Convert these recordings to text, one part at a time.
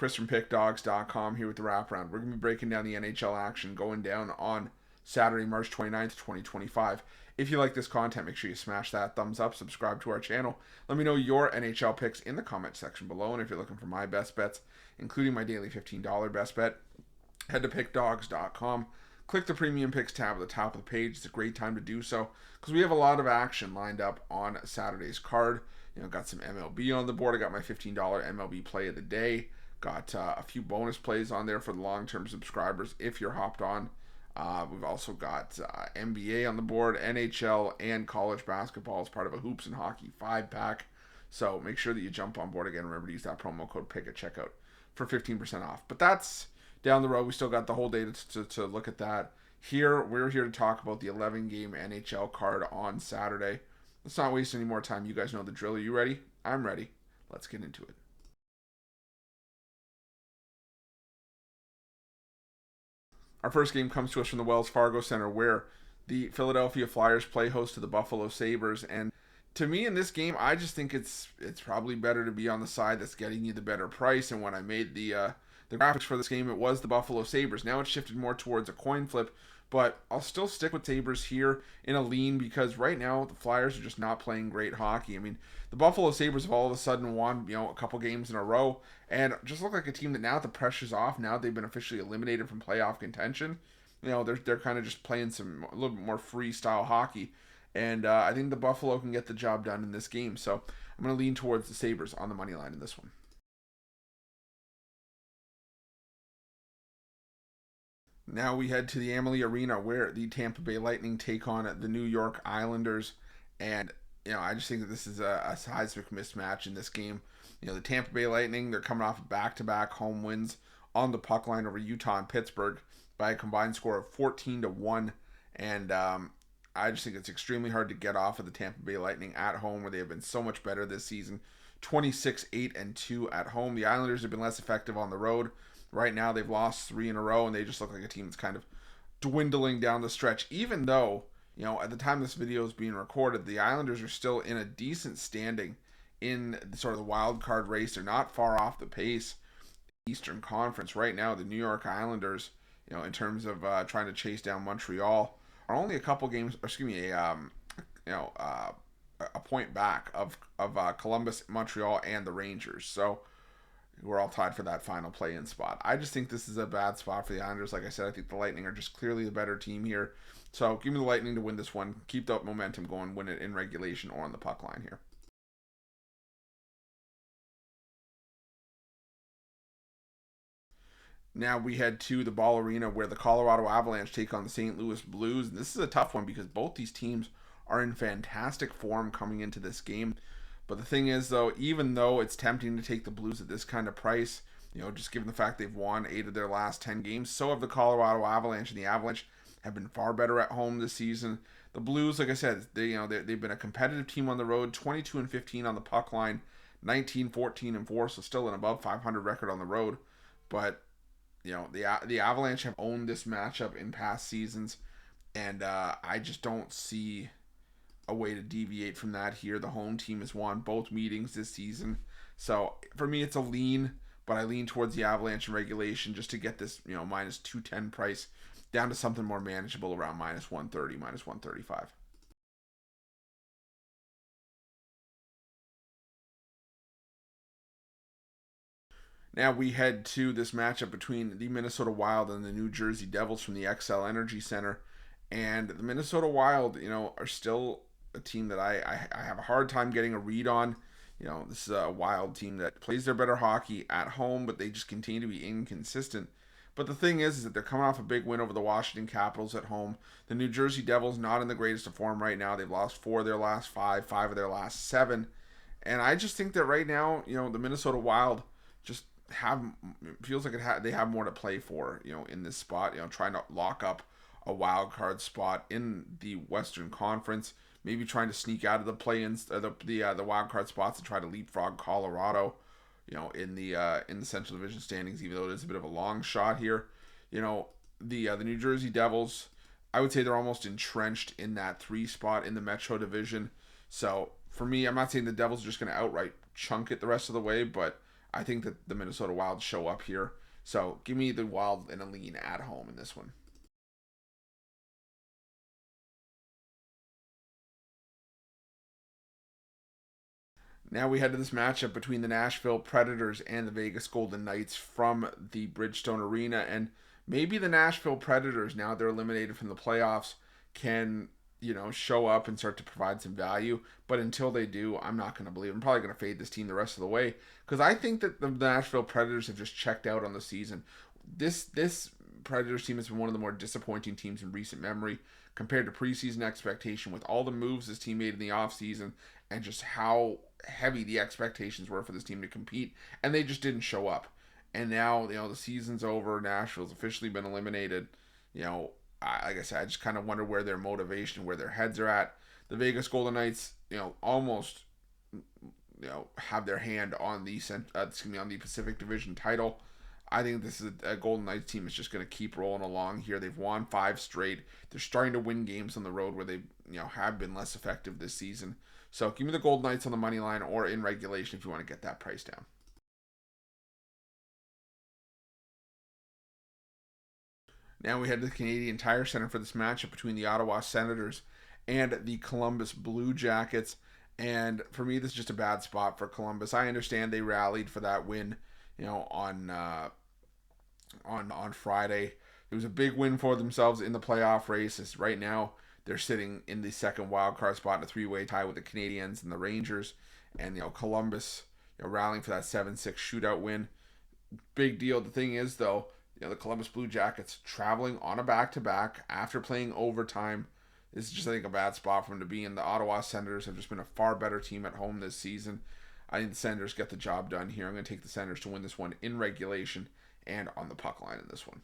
Chris from Pickdawgz.com here with the Wraparound. We're going to be breaking down the NHL action going down on Saturday, March 29th, 2025. If you like this content, make sure you smash that thumbs up, subscribe to our channel. Let me know your NHL picks in the comment section below. And if you're looking for my best bets, including my daily $15 best bet, head to Pickdawgz.com. Click the Premium Picks tab at the top of the page. It's a great time to do so because we have a lot of action lined up on Saturday's card. Got some MLB on the board. I got my $15 MLB play of the day. Got a few bonus plays on there for the long-term subscribers if you're hopped on. We've also got NBA on the board, NHL, and college basketball as part of a Hoops and Hockey 5-pack. So make sure that you jump on board again. Remember to use that promo code PICK at checkout for 15% off. But that's down the road. We still got the whole day to look at that. We're here to talk about the 11-game NHL card on Saturday. Let's not waste any more time. You guys know the drill. Are you ready? I'm ready. Let's get into it. Our first game comes to us from the Wells Fargo Center, where the Philadelphia Flyers play host to the Buffalo Sabres. And to me, in this game, I just think it's probably better to be on the side that's getting you the better price. And when I made the graphics for this game, it was the Buffalo Sabres. Now it's shifted more towards a coin flip, but I'll still stick with Sabres here in a lean because right now the Flyers are just not playing great hockey. I mean, the Buffalo Sabres have all of a sudden won, a couple games in a row and just look like a team that now the pressure's off. Now they've been officially eliminated from playoff contention. They're kind of just playing a little bit more freestyle hockey. And I think the Buffalo can get the job done in this game. So I'm going to lean towards the Sabres on the money line in this one. Now we head to the Amalie Arena where the Tampa Bay Lightning take on the New York Islanders. And, I just think that this is a seismic mismatch in this game. The Tampa Bay Lightning, they're coming off back-to-back home wins on the puck line over Utah and Pittsburgh by a combined score of 14-1. And I just think it's extremely hard to get off of the Tampa Bay Lightning at home where they have been so much better this season. 26-8-2 at home. The Islanders have been less effective on the road. Right now, they've lost 3 in a row, and they just look like a team that's kind of dwindling down the stretch. Even though, at the time this video is being recorded, the Islanders are still in a decent standing in sort of the wild card race. They're not far off the pace. Eastern Conference right now, the New York Islanders, in terms of trying to chase down Montreal, are only a couple games. A point back of Columbus, Montreal, and the Rangers. So we're all tied for that final play-in spot. I just think this is a bad spot for the Islanders. Like I said, I think the Lightning are just clearly the better team here. So give me the Lightning to win this one. Keep that momentum going. Win it in regulation or on the puck line here. Now we head to the Ball Arena where the Colorado Avalanche take on the St. Louis Blues. And this is a tough one because both these teams are in fantastic form coming into this game. But the thing is, though, even though it's tempting to take the Blues at this kind of price, just given the fact they've won 8 of their last 10 games, so have the Colorado Avalanche, and the Avalanche have been far better at home this season. The Blues, like I said, they've been a competitive team on the road, 22-15 on the puck line, 19-14-4, so still an above 500 record on the road. But the Avalanche have owned this matchup in past seasons, and I just don't see a way to deviate from that here. The home team has won both meetings this season. So for me, it's a lean, but I lean towards the Avalanche in regulation just to get this, minus 210 price down to something more manageable around minus 130, minus 135. Now we head to this matchup between the Minnesota Wild and the New Jersey Devils from the XL Energy Center. And the Minnesota Wild, are still a team that I have a hard time getting a read on. This is a Wild team that plays their better hockey at home, but they just continue to be inconsistent. But the thing is that they're coming off a big win over the Washington Capitals at home. The New Jersey Devils not in the greatest of form right now. They've lost 4 of their last 5, 5 of their last 7. And I just think that right now, the Minnesota Wild just feels like they have more to play for, in this spot, trying to lock up a wild card spot in the Western Conference. Maybe trying to sneak out of the play-ins, the wild card spots and try to leapfrog Colorado, in the Central Division standings. Even though it is a bit of a long shot here, the New Jersey Devils, I would say they're almost entrenched in that 3 spot in the Metro Division. So for me, I'm not saying the Devils are just going to outright chunk it the rest of the way, but I think that the Minnesota Wild show up here. So give me the Wild and a lean at home in this one. Now we head to this matchup between the Nashville Predators and the Vegas Golden Knights from the Bridgestone Arena. And maybe the Nashville Predators, now they're eliminated from the playoffs, can, show up and start to provide some value. But until they do, I'm not going to believe. I'm probably going to fade this team the rest of the way because I think that the Nashville Predators have just checked out on the season. This Predators team has been one of the more disappointing teams in recent memory compared to preseason expectation with all the moves this team made in the offseason and just how heavy the expectations were for this team to compete, and they just didn't show up. And now, the season's over. Nashville's officially been eliminated. Like I said, I just kind of wonder where their motivation, where their heads are at. The Vegas Golden Knights, almost, have their hand on on the Pacific Division title. I think this is a Golden Knights team that's just going to keep rolling along here. They've won 5 straight. They're starting to win games on the road where they, have been less effective this season. So give me the Golden Knights on the money line or in regulation if you want to get that price down. Now we head to the Canadian Tire Center for this matchup between the Ottawa Senators and the Columbus Blue Jackets. And for me, this is just a bad spot for Columbus. I understand they rallied for that win, on Friday. It was a big win for themselves in the playoff races. Right now, they're sitting in the second wild card spot in a 3-way tie with the Canadiens and the Rangers. And, Columbus, rallying for that 7-6 shootout win. Big deal. The thing is, though, the Columbus Blue Jackets traveling on a back-to-back after playing overtime. This is just, I think, a bad spot for them to be in. The Ottawa Senators have just been a far better team at home this season. I think the Senators get the job done here. I'm going to take the Senators to win this one in regulation and on the puck line in this one.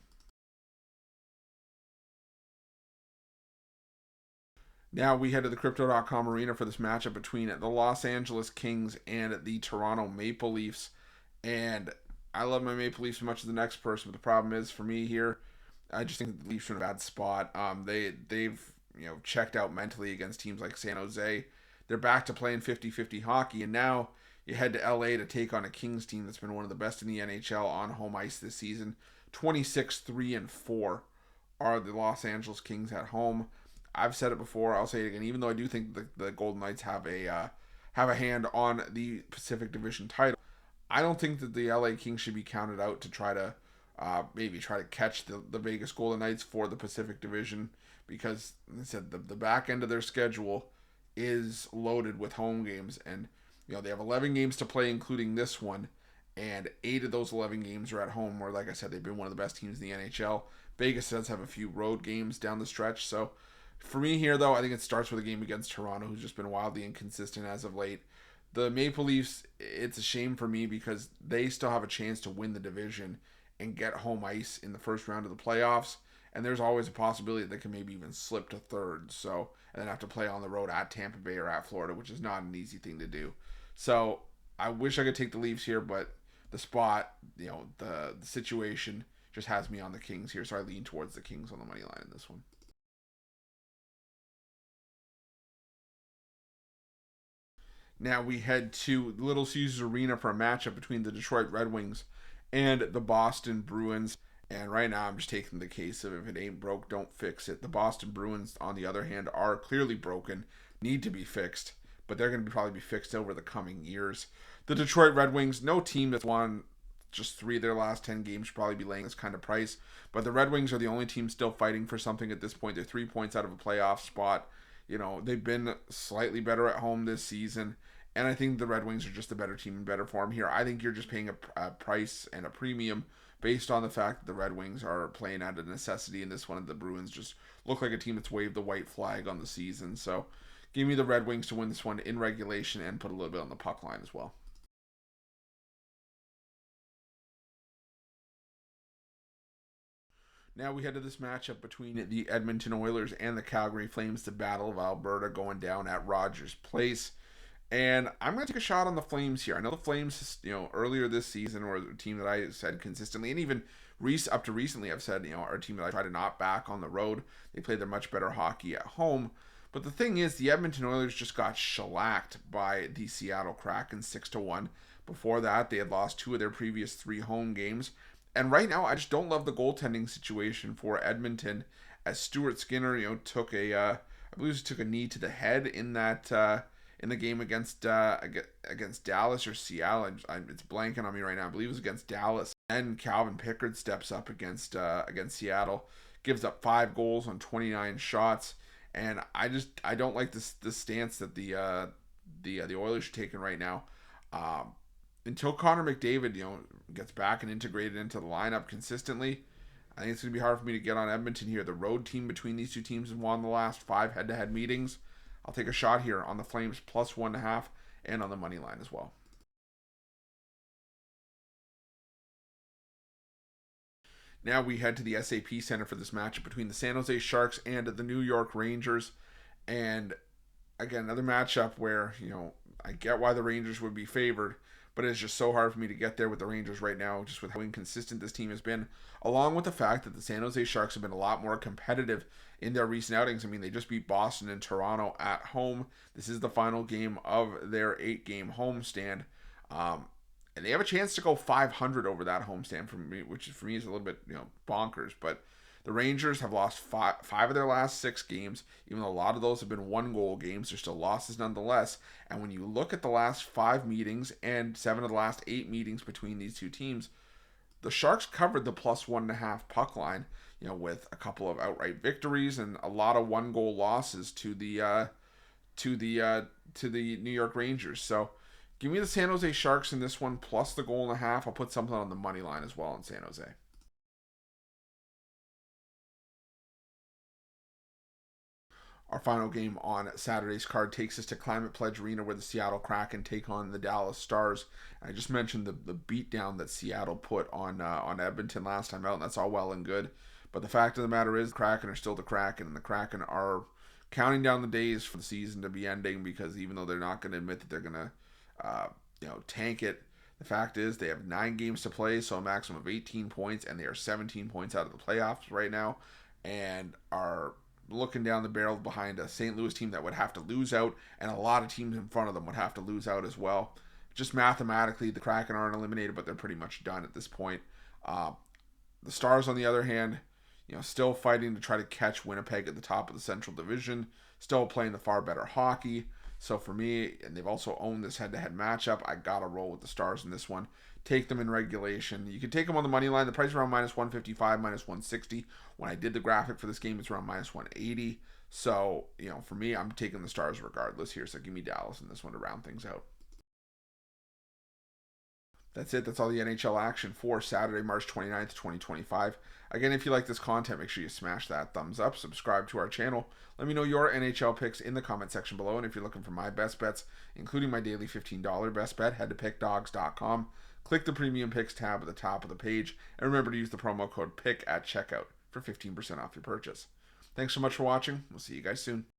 Now we head to the Crypto.com arena for this matchup between the Los Angeles Kings and the Toronto Maple Leafs. And I love my Maple Leafs as much as the next person, but the problem is for me here, I just think the Leafs are in a bad spot. They've checked out mentally against teams like San Jose. They're back to playing 50-50 hockey, and now you head to LA to take on a Kings team that's been one of the best in the NHL on home ice this season. 26-3-4 are the Los Angeles Kings at home. I've said it before. I'll say it again. Even though I do think the Golden Knights have a hand on the Pacific Division title, I don't think that the LA Kings should be counted out to try to maybe try to catch the Vegas Golden Knights for the Pacific Division because, like I said, the back end of their schedule is loaded with home games, and they have 11 games to play, including this one, and 8 of those 11 games are at home. Where, like I said, they've been one of the best teams in the NHL. Vegas does have a few road games down the stretch, so. For me here, though, I think it starts with a game against Toronto, who's just been wildly inconsistent as of late. The Maple Leafs, it's a shame for me because they still have a chance to win the division and get home ice in the first round of the playoffs. And there's always a possibility that they can maybe even slip to third. So, and then have to play on the road at Tampa Bay or at Florida, which is not an easy thing to do. So, I wish I could take the Leafs here, but the spot, the situation just has me on the Kings here. So I lean towards the Kings on the money line in this one. Now we head to Little Caesars Arena for a matchup between the Detroit Red Wings and the Boston Bruins. And right now I'm just taking the case of if it ain't broke, don't fix it. The Boston Bruins, on the other hand, are clearly broken, need to be fixed, but they're going to probably be fixed over the coming years. The Detroit Red Wings, no team that's won just 3 of their last 10 games should probably be laying this kind of price. But the Red Wings are the only team still fighting for something at this point. They're 3 points out of a playoff spot. They've been slightly better at home this season. And I think the Red Wings are just a better team in better form here. I think you're just paying a price and a premium based on the fact that the Red Wings are playing out of necessity in this one. The Bruins just look like a team that's waved the white flag on the season. So give me the Red Wings to win this one in regulation and put a little bit on the puck line as well. Now we head to this matchup between the Edmonton Oilers and the Calgary Flames, the Battle of Alberta going down at Rogers Place. And I'm going to take a shot on the Flames here. I know the Flames, earlier this season were a team that I said consistently, and even up to recently I've said, are a team that I try to knock back on the road. They play their much better hockey at home. But the thing is, the Edmonton Oilers just got shellacked by the Seattle Kraken 6-1. Before that, they had lost 2 of their previous 3 home games. And right now, I just don't love the goaltending situation for Edmonton, as Stuart Skinner, took I believe he took a knee to the head in that in the game against Dallas or Seattle. It's blanking on me right now. I believe it was against Dallas. And Calvin Pickard steps up against Seattle, gives up 5 goals on 29 shots, and I don't like this stance that the Oilers are taking right now. Until Connor McDavid gets back and integrated into the lineup consistently, I think it's going to be hard for me to get on Edmonton here. The road team between these two teams has won the last 5 head-to-head meetings. I'll take a shot here on the Flames plus 1.5 and on the money line as well. Now we head to the SAP Center for this matchup between the San Jose Sharks and the New York Rangers. And again, another matchup where, I get why the Rangers would be favored, but it's just so hard for me to get there with the Rangers right now, just with how inconsistent this team has been, along with the fact that the San Jose Sharks have been a lot more competitive in their recent outings. I mean, they just beat Boston and Toronto at home. This is the final game of their 8-game homestand. And they have a chance to go 500 over that homestand for me, which for me is a little bit, bonkers. But the Rangers have lost five of their last 6 games. Even though a lot of those have been 1-goal games, they're still losses nonetheless. And when you look at the last 5 meetings and 7 of the last 8 meetings between these two teams, the Sharks covered the plus 1.5 puck line, with a couple of outright victories and a lot of 1-goal losses to the New York Rangers. So give me the San Jose Sharks in this one, plus the 1.5. I'll put something on the money line as well in San Jose. Our final game on Saturday's card takes us to Climate Pledge Arena, where the Seattle Kraken take on the Dallas Stars. I just mentioned the beatdown that Seattle put on Edmonton last time out, and that's all well and good. But the fact of the matter is, the Kraken are still the Kraken, and the Kraken are counting down the days for the season to be ending, because even though they're not going to admit that they're going to tank it, the fact is they have 9 games to play, so a maximum of 18 points, and they are 17 points out of the playoffs right now, and are looking down the barrel behind a St. Louis team that would have to lose out, and a lot of teams in front of them would have to lose out as well. Just mathematically, the Kraken aren't eliminated, but they're pretty much done at this point. The Stars, on the other hand, still fighting to try to catch Winnipeg at the top of the Central Division, still playing the far better hockey. So for me, and they've also owned this head-to-head matchup, I gotta roll with the Stars in this one. Take them in regulation. You can take them on the money line. The price is around minus 155, minus 160. When I did the graphic for this game, it's around minus 180. So, for me, I'm taking the Stars regardless here. So give me Dallas in this one to round things out. That's it. That's all the NHL action for Saturday, March 29th, 2025. Again, if you like this content, make sure you smash that thumbs up, subscribe to our channel. Let me know your NHL picks in the comment section below. And if you're looking for my best bets, including my daily $15 best bet, head to pickdawgz.com. Click the Premium Picks tab at the top of the page. And remember to use the promo code PICK at checkout for 15% off your purchase. Thanks so much for watching. We'll see you guys soon.